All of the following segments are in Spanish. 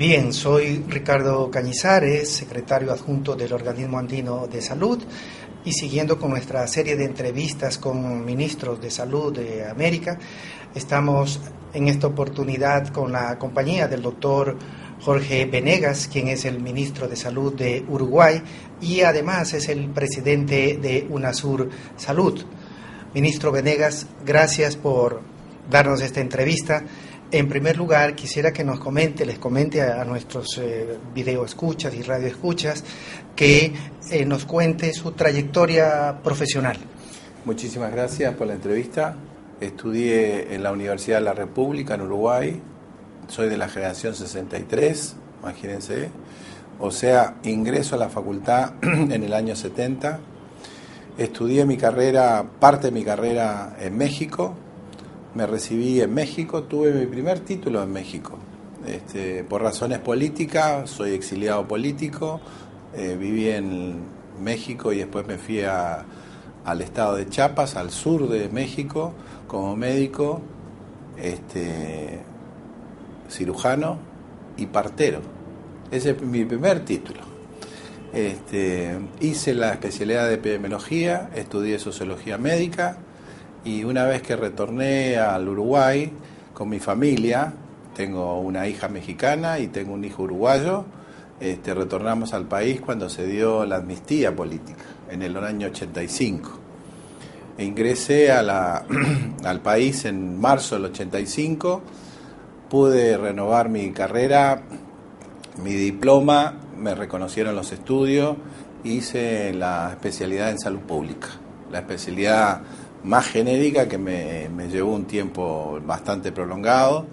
Bien, soy Ricardo Cañizares, secretario adjunto del Organismo Andino de Salud, y siguiendo con nuestra serie de entrevistas con ministros de salud de América, estamos en esta oportunidad con la compañía del doctor Jorge Venegas, quien es el ministro de Salud de Uruguay y además es el presidente de UNASUR Salud. Ministro Venegas, gracias por darnos esta entrevista. En primer lugar, quisiera que les comente a nuestros videoescuchas y radioescuchas, que nos cuente su trayectoria profesional. Muchísimas gracias por la entrevista. Estudié en la Universidad de la República, en Uruguay. Soy de la generación 63, imagínense. O sea, ingreso a la facultad en el año 70. Estudié parte de mi carrera en México. Me recibí en México, tuve mi primer título en México. Por razones políticas, soy exiliado político, viví en México y después me fui al estado de Chiapas, al sur de México, como médico, cirujano y partero. Ese es mi primer título. Hice la especialidad de epidemiología, estudié sociología médica. Y una vez que retorné al Uruguay con mi familia, tengo una hija mexicana y tengo un hijo uruguayo, retornamos al país cuando se dio la amnistía política, en el año 85. Ingresé al país en marzo del 85, pude renovar mi carrera, mi diploma, me reconocieron los estudios, hice la especialidad en salud pública, la especialidad más genérica que me llevó un tiempo bastante prolongado.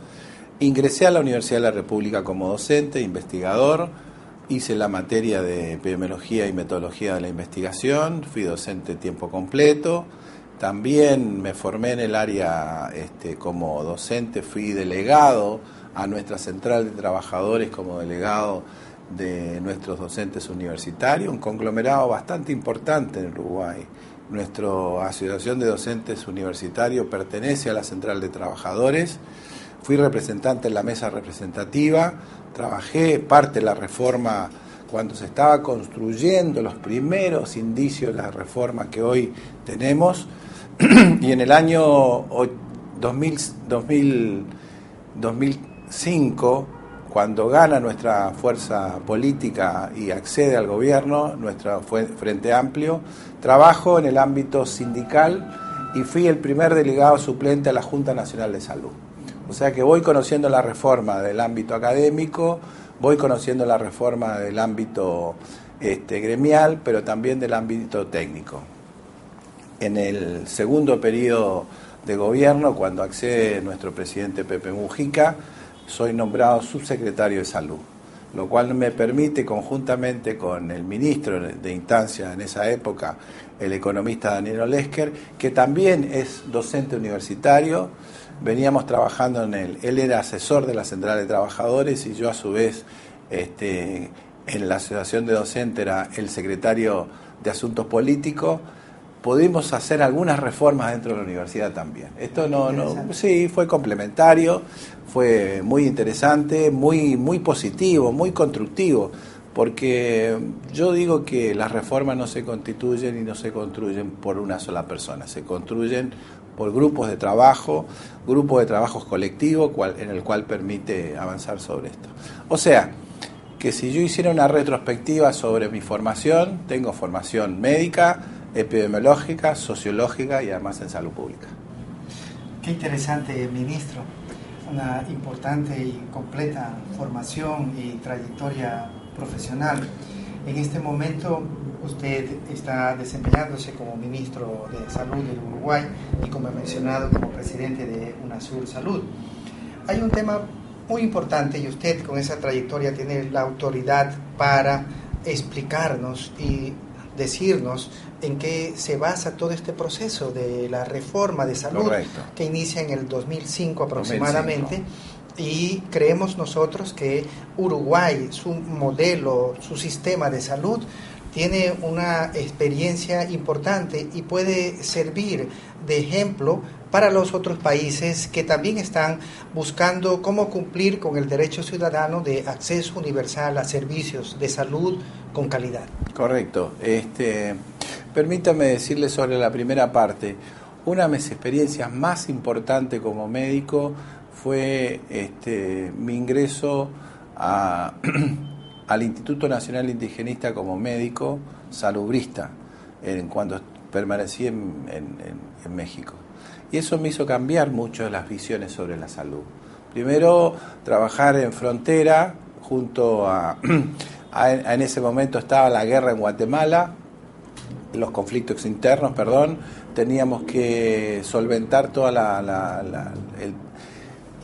Ingresé a la Universidad de la República como docente, investigador, hice la materia de epidemiología y metodología de la investigación, fui docente tiempo completo, también me formé en el área como docente, fui delegado a nuestra central de trabajadores como delegado de nuestros docentes universitarios, un conglomerado bastante importante en Uruguay. Nuestra asociación de docentes universitarios pertenece a la Central de Trabajadores. Fui representante en la mesa representativa, trabajé parte de la reforma cuando se estaba construyendo los primeros indicios de la reforma que hoy tenemos. Y en el año 2005, cuando gana nuestra fuerza política y accede al gobierno, nuestro Frente Amplio, trabajo en el ámbito sindical y fui el primer delegado suplente a la Junta Nacional de Salud. O sea que voy conociendo la reforma del ámbito académico, voy conociendo la reforma del ámbito gremial, pero también del ámbito técnico. En el segundo periodo de gobierno, cuando accede nuestro presidente Pepe Mujica, soy nombrado subsecretario de Salud, lo cual me permite, conjuntamente con el ministro de instancia en esa época, el economista Daniel Olesker, que también es docente universitario, veníamos trabajando él era asesor de la Central de Trabajadores y yo a su vez en la asociación de docentes era el secretario de Asuntos Políticos. Pudimos hacer algunas reformas dentro de la universidad también. Esto sí, fue complementario, fue muy interesante, muy positivo, muy constructivo, porque yo digo que las reformas no se constituyen y no se construyen por una sola persona, se construyen por grupos de trabajos colectivos, en el cual permite avanzar sobre esto. O sea, que si yo hiciera una retrospectiva sobre mi formación, tengo formación médica, epidemiológica, sociológica y además en salud pública. Qué interesante, ministro. Una importante y completa formación y trayectoria profesional. En este momento usted está desempeñándose como ministro de Salud del Uruguay y, como he mencionado, como presidente de UNASUR Salud. Hay un tema muy importante y usted con esa trayectoria tiene la autoridad para explicarnos y decirnos en qué se basa todo este proceso de la reforma de salud. Correcto. Que inicia en el 2005 aproximadamente. 2005. Y creemos nosotros que Uruguay, su modelo, su sistema de salud, tiene una experiencia importante y puede servir de ejemplo para los otros países que también están buscando cómo cumplir con el derecho ciudadano de acceso universal a servicios de salud con calidad. Correcto. Permítame decirle sobre la primera parte. Una de mis experiencias más importantes como médico fue mi ingreso al Instituto Nacional Indigenista como médico salubrista cuando permanecí en México. Y eso me hizo cambiar mucho las visiones sobre la salud. Primero, trabajar en frontera, junto en ese momento estaba la guerra en Guatemala, los conflictos internos, teníamos que solventar toda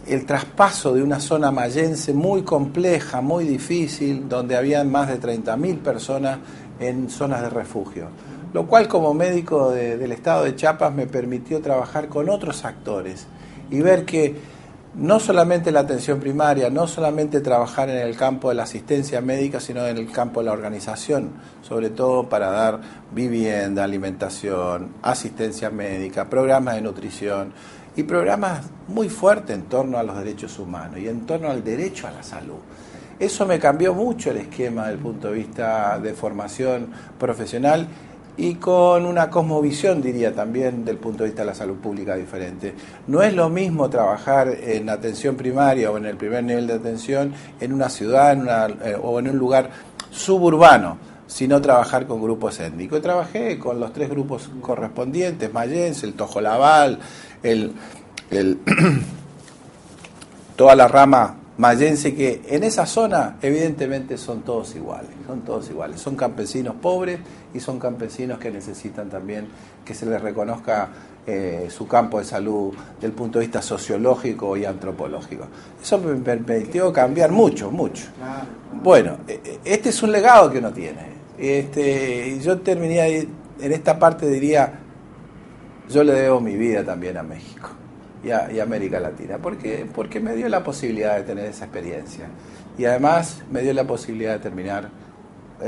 el traspaso de una zona mayense muy compleja, muy difícil, donde habían más de 30.000 personas en zonas de refugio. Lo cual, como médico del estado de Chiapas, me permitió trabajar con otros actores y ver que no solamente la atención primaria, no solamente trabajar en el campo de la asistencia médica, sino en el campo de la organización, sobre todo para dar vivienda, alimentación, asistencia médica, programas de nutrición y programas muy fuertes en torno a los derechos humanos y en torno al derecho a la salud. Eso me cambió mucho el esquema desde el punto de vista de formación profesional y con una cosmovisión, diría también, del punto de vista de la salud pública diferente. No es lo mismo trabajar en atención primaria o en el primer nivel de atención en una ciudad o en un lugar suburbano, sino trabajar con grupos étnicos. Trabajé con los 3 grupos correspondientes, mayense, el Tojolabal, toda la rama mayense, que en esa zona evidentemente son todos iguales, son campesinos pobres y son campesinos que necesitan también que se les reconozca su campo de salud del punto de vista sociológico y antropológico. Eso me permitió cambiar mucho. Bueno, este es un legado que uno tiene. Yo terminé en esta parte, diría, yo le debo mi vida también a México y a América Latina, porque me dio la posibilidad de tener esa experiencia y además me dio la posibilidad de terminar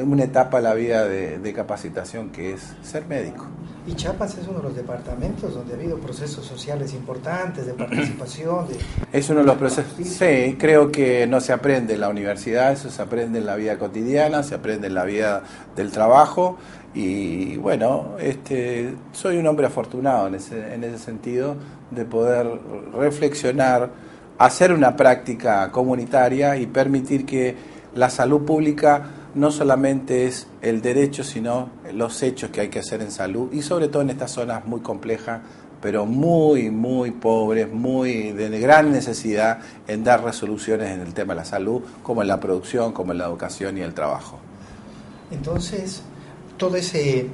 una etapa de la vida de capacitación que es ser médico. Y Chiapas es uno de los departamentos donde ha habido procesos sociales importantes de participación. Es uno de los procesos, sí, creo que no se aprende en la universidad, eso se aprende en la vida cotidiana, se aprende en la vida del trabajo. Y bueno, soy un hombre afortunado en ese sentido de poder reflexionar, hacer una práctica comunitaria y permitir que la salud pública no solamente es el derecho, sino los hechos que hay que hacer en salud y sobre todo en estas zonas muy complejas, pero muy, muy pobres, muy de gran necesidad en dar resoluciones en el tema de la salud, como en la producción, como en la educación y el trabajo. Entonces, todo ese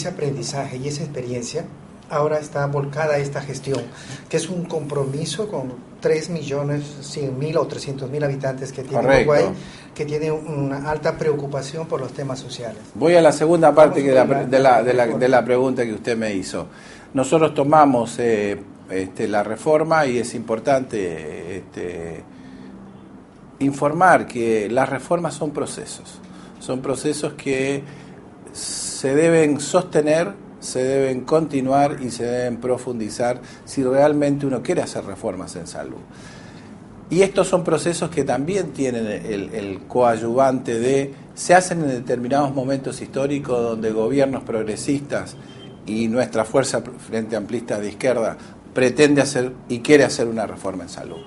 aprendizaje y esa experiencia ahora está volcada a esta gestión, que es un compromiso con 3.100.000 o 300.000 habitantes que tiene Uruguay, que tiene una alta preocupación por los temas sociales. Voy a la segunda parte de la pregunta que usted me hizo. Nosotros tomamos la reforma y es importante informar que las reformas son procesos que se deben sostener, se deben continuar y se deben profundizar si realmente uno quiere hacer reformas en salud. Y estos son procesos que también tienen el coadyuvante se hacen en determinados momentos históricos donde gobiernos progresistas y nuestra fuerza Frente Amplista de izquierda pretende hacer y quiere hacer una reforma en salud.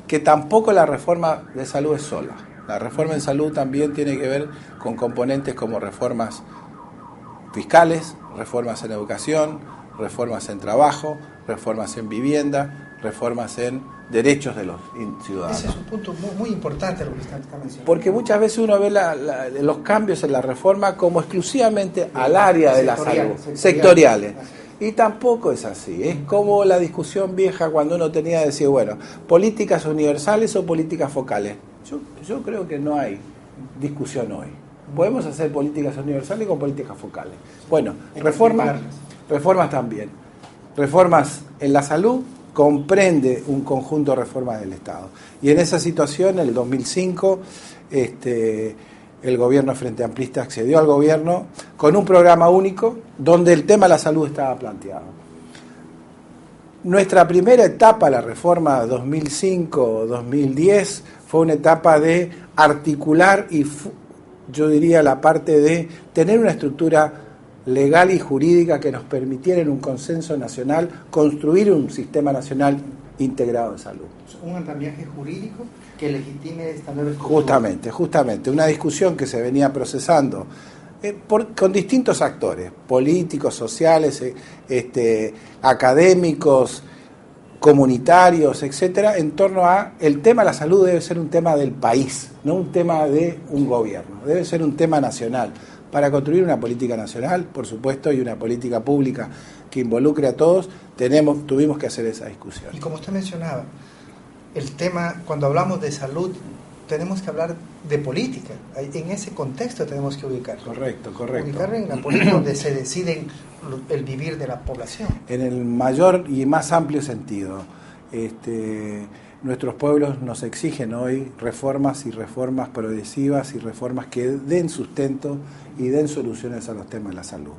Que tampoco la reforma de salud es sola. La reforma en salud también tiene que ver con componentes como reformas fiscales, reformas en educación, reformas en trabajo, reformas en vivienda, reformas en derechos de los ciudadanos. Ese es un punto muy importante lo que está mencionando. Porque muchas veces uno ve los cambios en la reforma como exclusivamente al área de la salud, sectoriales. Y tampoco es así. Es como la discusión vieja cuando uno tenía que decir, bueno, políticas universales o políticas focales. Yo creo que no hay discusión hoy. Podemos hacer políticas universales con políticas focales. Bueno, reformas también. Reformas en la salud comprende un conjunto de reformas del Estado. Y en esa situación, en el 2005, el gobierno Frente Amplista accedió al gobierno con un programa único donde el tema de la salud estaba planteado. Nuestra primera etapa, la reforma 2005-2010, fue una etapa de articular y yo diría la parte de tener una estructura legal y jurídica que nos permitiera en un consenso nacional construir un sistema nacional integrado de salud. Un andamiaje jurídico que legitime esta nueva estructura. Justamente, una discusión que se venía procesando con distintos actores, políticos, sociales, académicos, comunitarios, etcétera, en torno a el tema de la salud debe ser un tema del país, no un tema de un gobierno, debe ser un tema nacional. Para construir una política nacional, por supuesto, y una política pública que involucre a todos, tuvimos que hacer esa discusión. Y como usted mencionaba, el tema, cuando hablamos de salud, tenemos que hablar de política. En ese contexto tenemos que ubicar. Correcto. Ubicar en la política donde se decide el vivir de la población. En el mayor y más amplio sentido. Nuestros pueblos nos exigen hoy reformas progresivas y reformas que den sustento y den soluciones a los temas de la salud.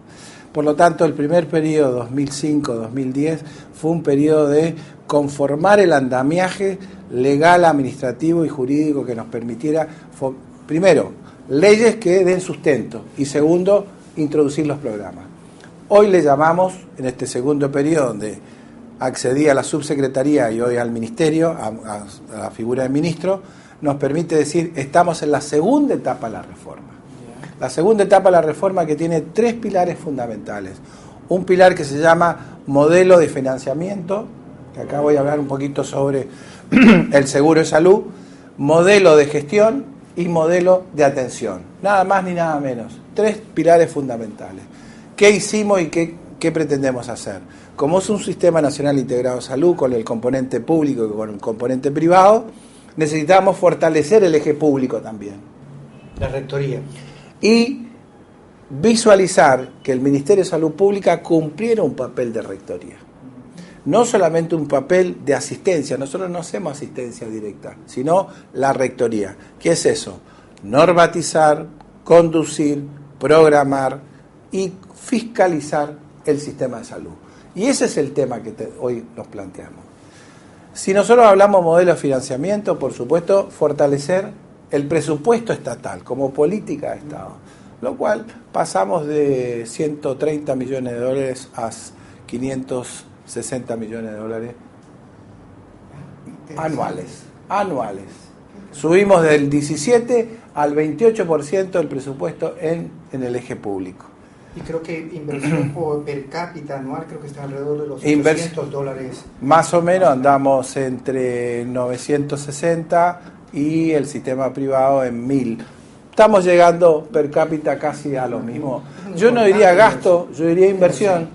Por lo tanto, el primer periodo, 2005-2010, fue un periodo de conformar el andamiaje legal, administrativo y jurídico que nos permitiera, primero, leyes que den sustento y segundo, introducir los programas. Hoy le llamamos, en este segundo periodo, donde accedí a la subsecretaría y hoy al ministerio, a la figura de ministro, nos permite decir, estamos en la segunda etapa de la reforma. La segunda etapa de la reforma que tiene 3 pilares fundamentales. Un pilar que se llama modelo de financiamiento, que acá voy a hablar un poquito sobre el seguro de salud, modelo de gestión y modelo de atención. Nada más ni nada menos. 3 pilares fundamentales. ¿Qué hicimos y qué pretendemos hacer? Como es un sistema nacional integrado de salud con el componente público y con el componente privado, necesitamos fortalecer el eje público también. La rectoría. Y visualizar que el Ministerio de Salud Pública cumpliera un papel de rectoría. No solamente un papel de asistencia, nosotros no hacemos asistencia directa, sino la rectoría. ¿Qué es eso? Normatizar, conducir, programar y fiscalizar el sistema de salud. Y ese es el tema que hoy nos planteamos. Si nosotros hablamos modelo de financiamiento, por supuesto, fortalecer el presupuesto estatal como política de Estado, lo cual pasamos de 130 millones de dólares a 560 millones de dólares anuales. Subimos del 17 al 28% del presupuesto en el eje público. Y creo que inversión per cápita anual creo que está alrededor de los $800. Más o menos andamos entre 960 y el sistema privado en 1000. Estamos llegando per cápita casi a lo mismo. Yo no diría gasto, yo diría inversión.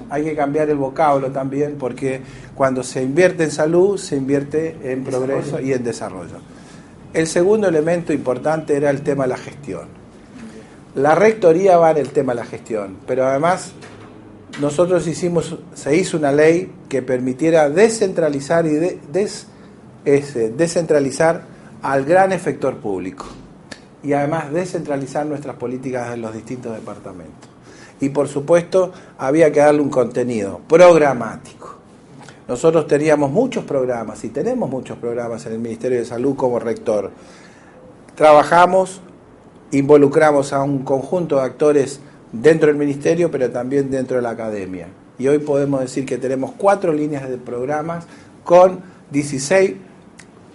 Hay que cambiar el vocablo también, porque cuando se invierte en salud, se invierte en progreso y en desarrollo. El segundo elemento importante era el tema de la gestión. La rectoría va en el tema de la gestión, pero además se hizo una ley que permitiera descentralizar y descentralizar al gran efector público y además descentralizar nuestras políticas en los distintos departamentos. Y por supuesto había que darle un contenido programático. Nosotros teníamos muchos programas y tenemos muchos programas en el Ministerio de Salud como rector. Trabajamos, involucramos a un conjunto de actores dentro del ministerio, pero también dentro de la academia. Y hoy podemos decir que tenemos 4 líneas de programas con 16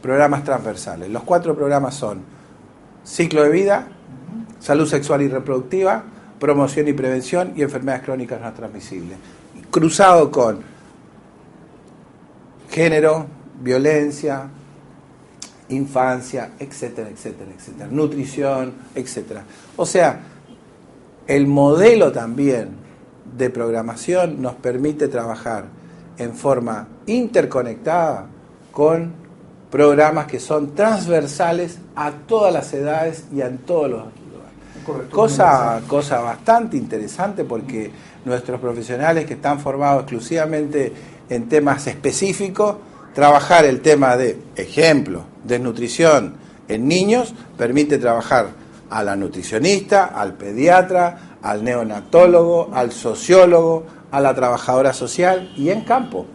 programas transversales. Los 4 programas son ciclo de vida, salud sexual y reproductiva, promoción y prevención y enfermedades crónicas no transmisibles. Cruzado con género, violencia, infancia, etcétera, nutrición, etcétera. O sea, el modelo también de programación nos permite trabajar en forma interconectada con programas que son transversales a todas las edades y en todos los lugares. Cosa bastante interesante, porque nuestros profesionales que están formados exclusivamente en temas específicos, trabajar el tema de, ejemplo, desnutrición en niños, permite trabajar a la nutricionista, al pediatra, al neonatólogo, al sociólogo, a la trabajadora social y en campo.